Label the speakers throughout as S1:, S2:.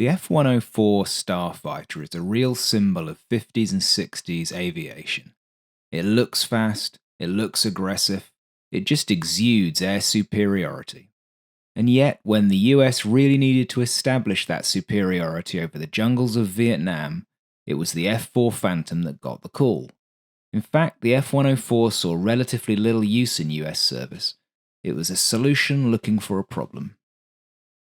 S1: The F-104 Starfighter is a real symbol of 50s and 60s aviation. It looks fast, it looks aggressive, it just exudes air superiority. And yet, when the US really needed to establish that superiority over the jungles of Vietnam, it was the F-4 Phantom that got the call. In fact, the F-104 saw relatively little use in US service. It was a solution looking for a problem.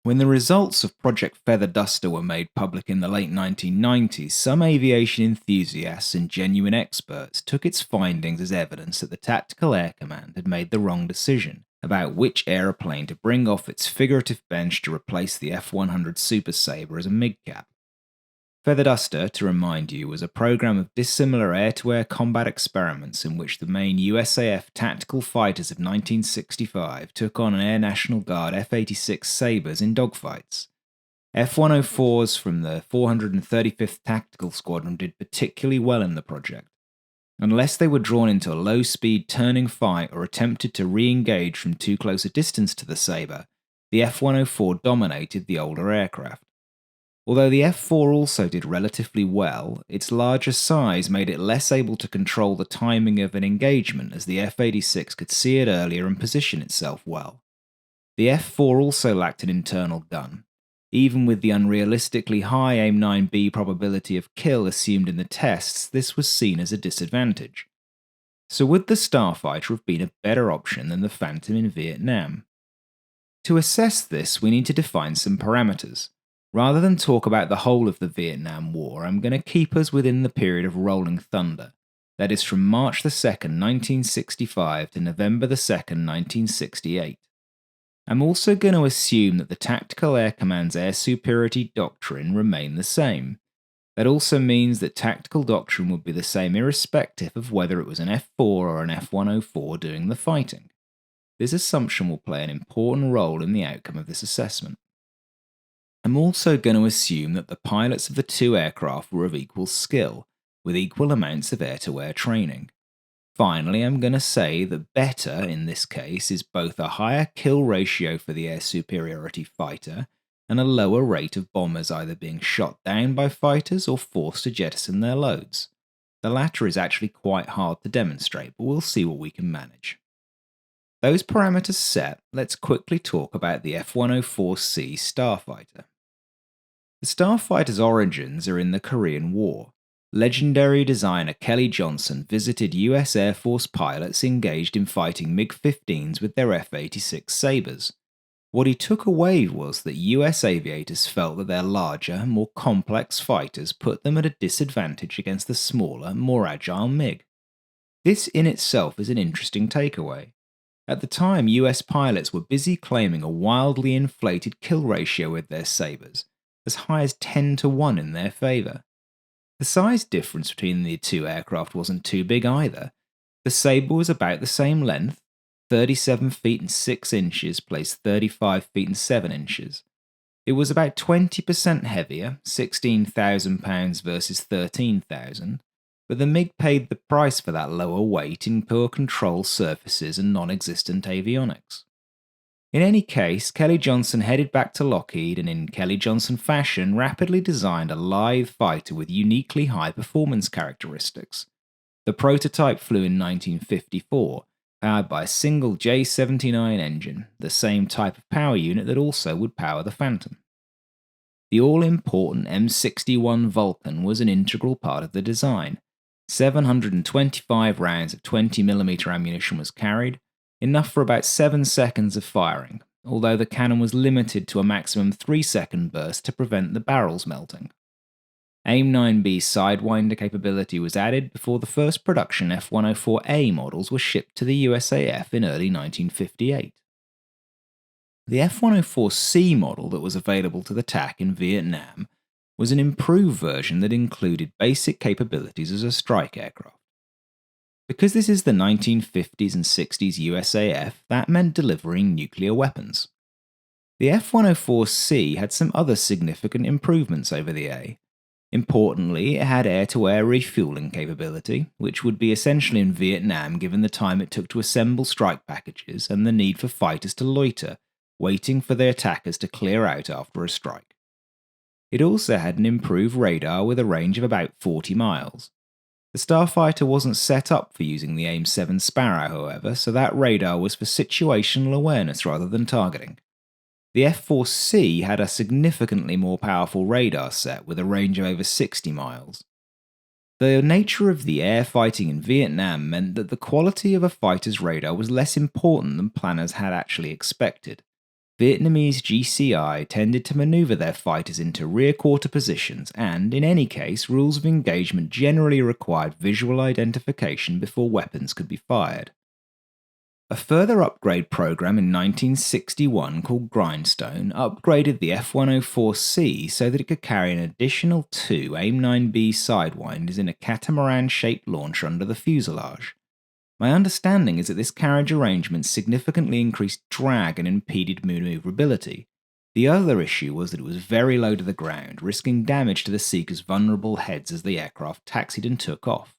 S1: When the results of Project Feather Duster were made public in the late 1990s, some aviation enthusiasts and genuine experts took its findings as evidence that the Tactical Air Command had made the wrong decision about which aeroplane to bring off its figurative bench to replace the F-100 Super Sabre as a MiG-cap. Feather Duster, to remind you, was a program of dissimilar air-to-air combat experiments in which the main USAF tactical fighters of 1965 took on an Air National Guard F-86 Sabres in dogfights. F-104s from the 435th Tactical Squadron did particularly well in the project. Unless they were drawn into a low-speed turning fight or attempted to re-engage from too close a distance to the Sabre, the F-104 dominated the older aircraft. Although the F-4 also did relatively well, its larger size made it less able to control the timing of an engagement as the F-86 could see it earlier and position itself well. The F-4 also lacked an internal gun. Even with the unrealistically high AIM-9B probability of kill assumed in the tests, this was seen as a disadvantage. So would the Starfighter have been a better option than the Phantom in Vietnam? To assess this, we need to define some parameters. Rather than talk about the whole of the Vietnam War, I'm going to keep us within the period of Rolling Thunder, that is from March 2nd, 1965 to November 2nd, 1968. I'm also going to assume that the Tactical Air Command's air superiority doctrine remained the same. That also means that tactical doctrine would be the same irrespective of whether it was an F-4 or an F-104 doing the fighting. This assumption will play an important role in the outcome of this assessment. I'm also going to assume that the pilots of the two aircraft were of equal skill, with equal amounts of air-to-air training. Finally, I'm going to say that better, in this case, is both a higher kill ratio for the air superiority fighter and a lower rate of bombers either being shot down by fighters or forced to jettison their loads. The latter is actually quite hard to demonstrate, but we'll see what we can manage. Those parameters set, let's quickly talk about the F-104C Starfighter. The Starfighter's origins are in the Korean War. Legendary designer Kelly Johnson visited US Air Force pilots engaged in fighting MiG-15s with their F-86 Sabres. What he took away was that US aviators felt that their larger, more complex fighters put them at a disadvantage against the smaller, more agile MiG. This in itself is an interesting takeaway. At the time, US pilots were busy claiming a wildly inflated kill ratio with their Sabres, as high as 10-1 in their favour. The size difference between the two aircraft wasn't too big either. The Sabre was about the same length, 37 feet and 6 inches placed 35 feet and 7 inches. It was about 20% heavier, £16,000 versus £13,000, but the MiG paid the price for that lower weight in poor control surfaces and non-existent avionics. In any case, Kelly Johnson headed back to Lockheed and in Kelly Johnson fashion rapidly designed a lithe fighter with uniquely high performance characteristics. The prototype flew in 1954, powered by a single J79 engine, the same type of power unit that also would power the Phantom. The all-important M61 Vulcan was an integral part of the design. 725 rounds of 20mm ammunition was carried, enough for about 7 seconds of firing, although the cannon was limited to a maximum 3-second burst to prevent the barrels melting. AIM-9B Sidewinder capability was added before the first production F-104A models were shipped to the USAF in early 1958. The F-104C model that was available to the TAC in Vietnam was an improved version that included basic capabilities as a strike aircraft. Because this is the 1950s and 60s USAF, that meant delivering nuclear weapons. The F-104C had some other significant improvements over the A. Importantly, it had air-to-air refueling capability, which would be essential in Vietnam given the time it took to assemble strike packages and the need for fighters to loiter, waiting for their attackers to clear out after a strike. It also had an improved radar with a range of about 40 miles. The Starfighter wasn't set up for using the AIM-7 Sparrow, however, so that radar was for situational awareness rather than targeting. The F-4C had a significantly more powerful radar set with a range of over 60 miles. The nature of the air fighting in Vietnam meant that the quality of a fighter's radar was less important than planners had actually expected. Vietnamese GCI tended to maneuver their fighters into rear quarter positions, and, in any case, rules of engagement generally required visual identification before weapons could be fired. A further upgrade program in 1961 called Grindstone upgraded the F-104C so that it could carry an additional 2 AIM-9B Sidewinders in a catamaran-shaped launcher under the fuselage. My understanding is that this carriage arrangement significantly increased drag and impeded maneuverability. The other issue was that it was very low to the ground, risking damage to the seeker's vulnerable heads as the aircraft taxied and took off.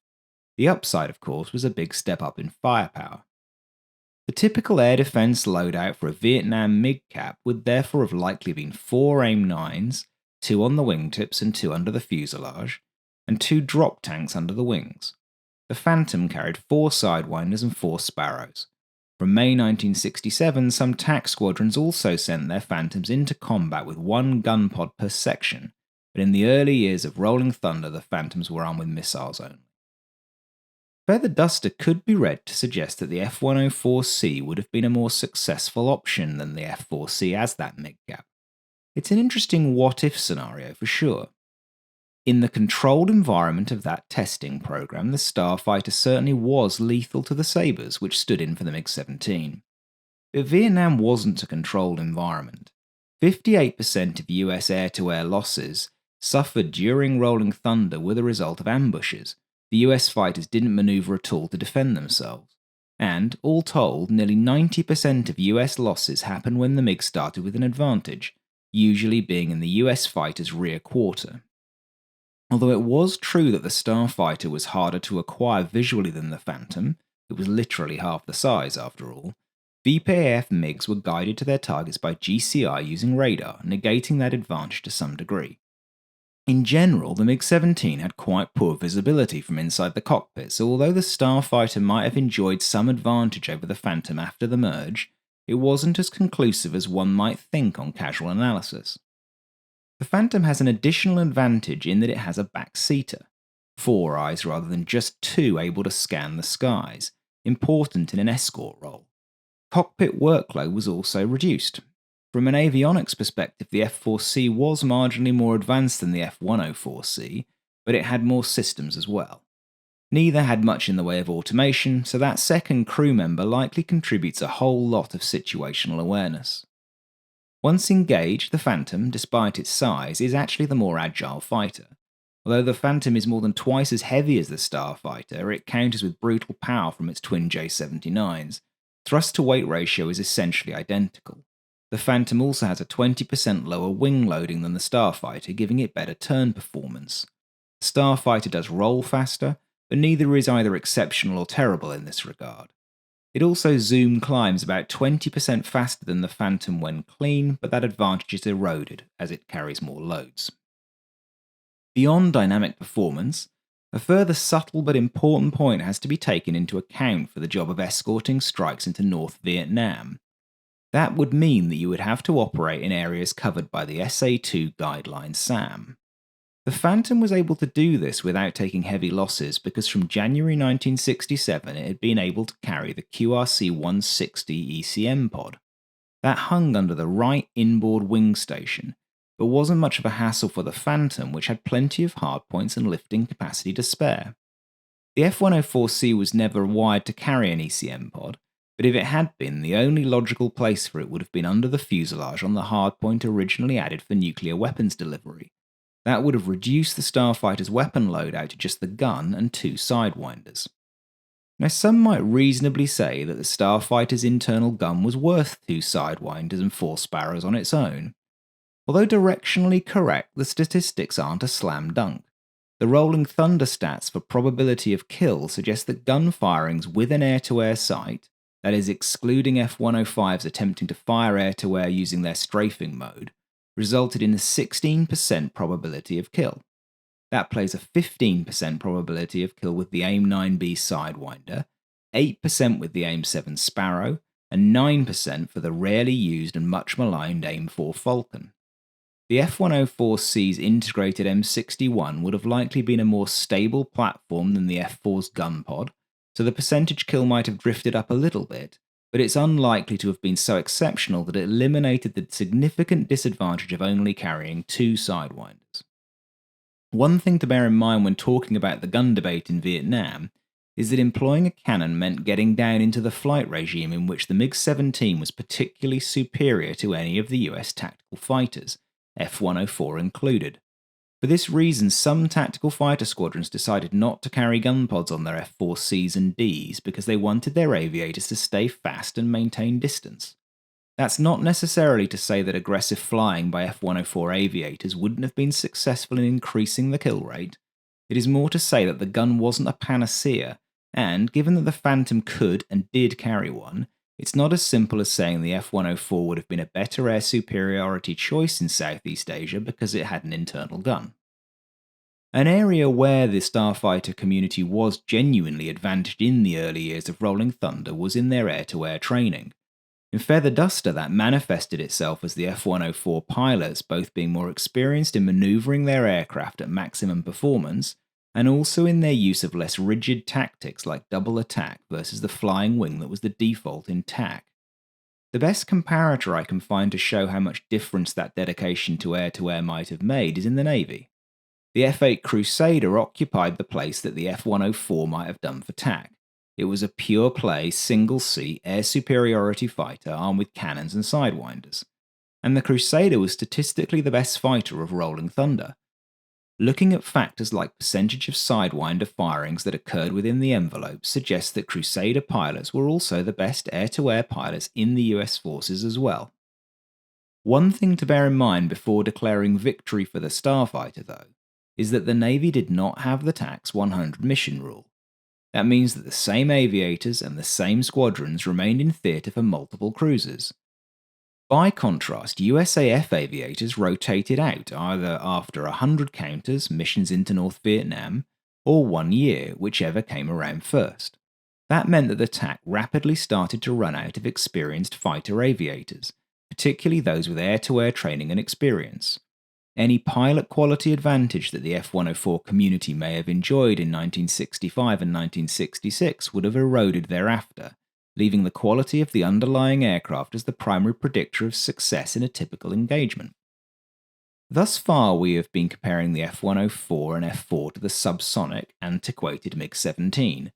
S1: The upside, of course, was a big step up in firepower. The typical air defense loadout for a Vietnam MiG-cap would therefore have likely been 4 AIM-9s, 2 on the wingtips and 2 under the fuselage, and 2 drop tanks under the wings. The Phantom carried 4 Sidewinders and 4 Sparrows. From May 1967, some TAC squadrons also sent their Phantoms into combat with 1 gun pod per section, but in the early years of Rolling Thunder, the Phantoms were armed with missiles only. Feather Duster could be read to suggest that the F-104C would have been a more successful option than the F-4C as that MiG-cap. It's an interesting what-if scenario for sure. In the controlled environment of that testing program, the Starfighter certainly was lethal to the Sabres, which stood in for the MiG-17. But Vietnam wasn't a controlled environment. 58% of US air-to-air losses suffered during Rolling Thunder were the result of ambushes. The US fighters didn't maneuver at all to defend themselves. And, all told, nearly 90% of US losses happened when the MiG started with an advantage, usually being in the US fighter's rear quarter. Although it was true that the Starfighter was harder to acquire visually than the Phantom, it was literally half the size after all, VPAF MiGs were guided to their targets by GCI using radar, negating that advantage to some degree. In general, the MiG-17 had quite poor visibility from inside the cockpit, so although the Starfighter might have enjoyed some advantage over the Phantom after the merge, it wasn't as conclusive as one might think on casual analysis. The Phantom has an additional advantage in that it has a backseater, 4 eyes rather than just 2 able to scan the skies, important in an escort role. Cockpit workload was also reduced. From an avionics perspective, the F-4C was marginally more advanced than the F-104C, but it had more systems as well. Neither had much in the way of automation, so that second crew member likely contributes a whole lot of situational awareness. Once engaged, the Phantom, despite its size, is actually the more agile fighter. Although the Phantom is more than twice as heavy as the Starfighter, it counters with brutal power from its twin J-79s. Thrust-to-weight ratio is essentially identical. The Phantom also has a 20% lower wing loading than the Starfighter, giving it better turn performance. The Starfighter does roll faster, but neither is either exceptional or terrible in this regard. It also zoom climbs about 20% faster than the Phantom when clean, but that advantage is eroded as it carries more loads. Beyond dynamic performance, a further subtle but important point has to be taken into account for the job of escorting strikes into North Vietnam. That would mean that you would have to operate in areas covered by the SA-2 guideline SAM. The Phantom was able to do this without taking heavy losses because from January 1967 it had been able to carry the QRC-160 ECM pod. That hung under the right inboard wing station, but wasn't much of a hassle for the Phantom, which had plenty of hardpoints and lifting capacity to spare. The F-104C was never wired to carry an ECM pod, but if it had been, the only logical place for it would have been under the fuselage on the hardpoint originally added for nuclear weapons delivery. That would have reduced the Starfighter's weapon loadout to just the gun and 2 Sidewinders. Now, some might reasonably say that the Starfighter's internal gun was worth 2 Sidewinders and 4 Sparrows on its own. Although directionally correct, the statistics aren't a slam dunk. The Rolling Thunder stats for probability of kill suggest that gun firings with an air-to-air sight, that is excluding F-105s attempting to fire air-to-air using their strafing mode, resulted in a 16% probability of kill. That plays a 15% probability of kill with the AIM-9B Sidewinder, 8% with the AIM-7 Sparrow, and 9% for the rarely used and much maligned AIM-4 Falcon. The F-104C's integrated M61 would have likely been a more stable platform than the F-4's gun pod, so the percentage kill might have drifted up a little bit, but it's unlikely to have been so exceptional that it eliminated the significant disadvantage of only carrying 2 Sidewinders. One thing to bear in mind when talking about the gun debate in Vietnam is that employing a cannon meant getting down into the flight regime in which the MiG-17 was particularly superior to any of the US tactical fighters, F-104 included. For this reason, some tactical fighter squadrons decided not to carry gun pods on their F-4Cs and Ds because they wanted their aviators to stay fast and maintain distance. That's not necessarily to say that aggressive flying by F-104 aviators wouldn't have been successful in increasing the kill rate. It is more to say that the gun wasn't a panacea, and given that the Phantom could and did carry one, it's not as simple as saying the F-104 would have been a better air superiority choice in Southeast Asia because it had an internal gun. An area where the starfighter community was genuinely advantaged in the early years of Rolling Thunder was in their air-to-air training. In Feather Duster, that manifested itself as the F-104 pilots both being more experienced in manoeuvring their aircraft at maximum performance, and also in their use of less rigid tactics like double attack versus the flying wing that was the default in TAC. The best comparator I can find to show how much difference that dedication to air might have made is in the Navy. The F-8 Crusader occupied the place that the F-104 might have done for TAC. It was a pure-play, single-seat air superiority fighter armed with cannons and sidewinders. And the Crusader was statistically the best fighter of Rolling Thunder. Looking at factors like percentage of sidewinder firings that occurred within the envelope suggests that Crusader pilots were also the best air-to-air pilots in the US forces as well. One thing to bear in mind before declaring victory for the Starfighter, though, is that the Navy did not have the TAC's 100 mission rule. That means that the same aviators and the same squadrons remained in theatre for multiple cruises. By contrast, USAF aviators rotated out either after 100 counters, missions into North Vietnam, or 1 year, whichever came around first. That meant that the TAC rapidly started to run out of experienced fighter aviators, particularly those with air-to-air training and experience. Any pilot quality advantage that the F-104 community may have enjoyed in 1965 and 1966 would have eroded thereafter, leaving the quality of the underlying aircraft as the primary predictor of success in a typical engagement. Thus far, we have been comparing the F-104 and F-4 to the subsonic, antiquated MiG-17.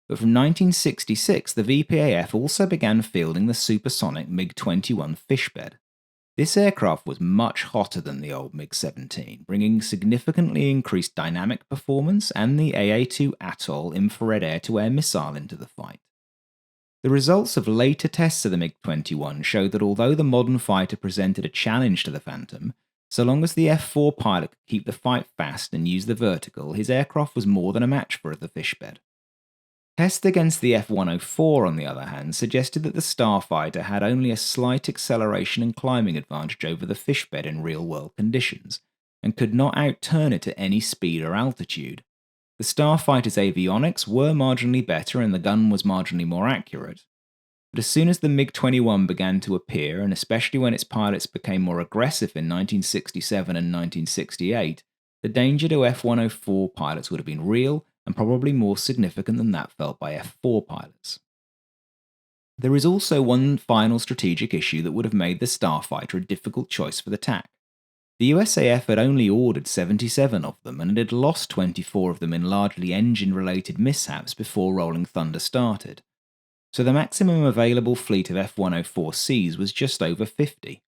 S1: But from 1966, the VPAF also began fielding the supersonic MiG-21 Fishbed. This aircraft was much hotter than the old MiG-17, bringing significantly increased dynamic performance and the AA-2 Atoll infrared air-to-air missile into the fight. The results of later tests of the MiG-21 showed that although the modern fighter presented a challenge to the Phantom, so long as the F-4 pilot could keep the fight fast and use the vertical, his aircraft was more than a match for the Fishbed. Tests against the F-104, on the other hand, suggested that the Starfighter had only a slight acceleration and climbing advantage over the Fishbed in real-world conditions, and could not outturn it at any speed or altitude. The Starfighter's avionics were marginally better and the gun was marginally more accurate. But as soon as the MiG-21 began to appear, and especially when its pilots became more aggressive in 1967 and 1968, the danger to F-104 pilots would have been real and probably more significant than that felt by F-4 pilots. There is also one final strategic issue that would have made the Starfighter a difficult choice for the TAC. The USAF had only ordered 77 of them, and it had lost 24 of them in largely engine-related mishaps before Rolling Thunder started. So the maximum available fleet of F-104Cs was just over 50.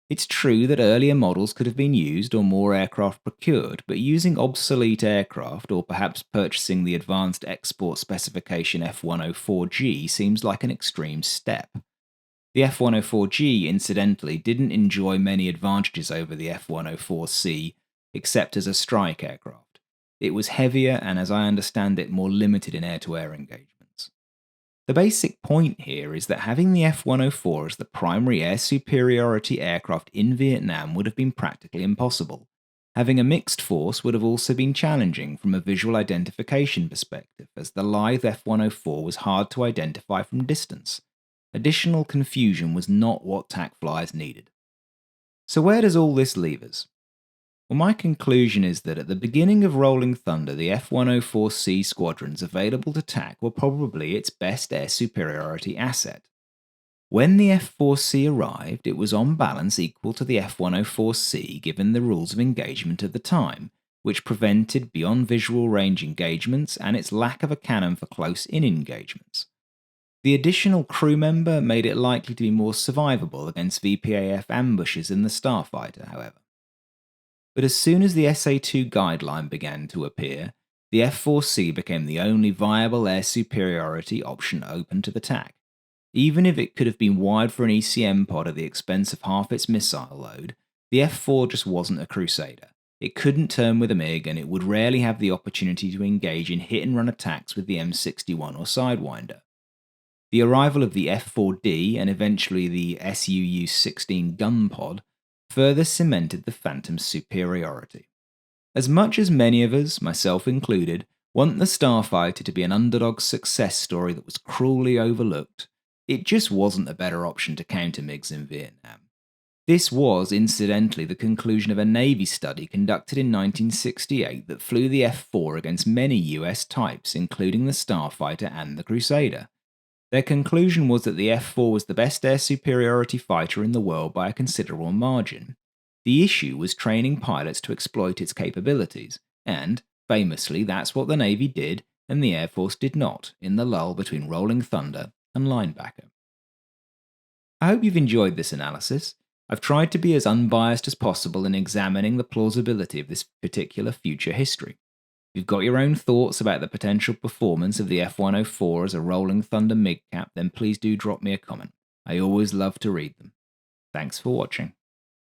S1: It's true that earlier models could have been used or more aircraft procured, but using obsolete aircraft or perhaps purchasing the advanced export specification F-104G seems like an extreme step. The F-104G, incidentally, didn't enjoy many advantages over the F-104C, except as a strike aircraft. It was heavier and, as I understand it, more limited in air-to-air engagements. The basic point here is that having the F 104 as the primary air superiority aircraft in Vietnam would have been practically impossible. Having a mixed force would have also been challenging from a visual identification perspective, as the lithe F 104 was hard to identify from distance. Additional confusion was not what TAC flyers needed. So, where does all this leave us? Well, my conclusion is that at the beginning of Rolling Thunder, the F 104C squadrons available to TAC were probably its best air superiority asset. When the F4C arrived, it was on balance equal to the F104C given the rules of engagement at the time, which prevented beyond visual range engagements and its lack of a cannon for close-in engagements. The additional crew member made it likely to be more survivable against VPAF ambushes in the Starfighter, however. But as soon as the SA2 guideline began to appear, the F4C became the only viable air superiority option open to the TAC. Even if it could have been wired for an ECM pod at the expense of half its missile load, the F4 just wasn't a Crusader. It couldn't turn with a MiG, and it would rarely have the opportunity to engage in hit-and-run attacks with the M61 or Sidewinder. The arrival of the F4D and eventually the SUU-16 gun pod further cemented the Phantom's superiority. As much as many of us, myself included, want the Starfighter to be an underdog success story that was cruelly overlooked, it just wasn't a better option to counter MiGs in Vietnam. This was, incidentally, the conclusion of a Navy study conducted in 1968 that flew the F-4 against many US types, including the Starfighter and the Crusader. Their conclusion was that the F-4 was the best air superiority fighter in the world by a considerable margin. The issue was training pilots to exploit its capabilities, and, famously, that's what the Navy did and the Air Force did not in the lull between Rolling Thunder and Linebacker. I hope you've enjoyed this analysis. I've tried to be as unbiased as possible in examining the plausibility of this particular future history. If you've got your own thoughts about the potential performance of the F-104 as a Rolling Thunder MiG cap, then please do drop me a comment. I always love to read them. Thanks for watching.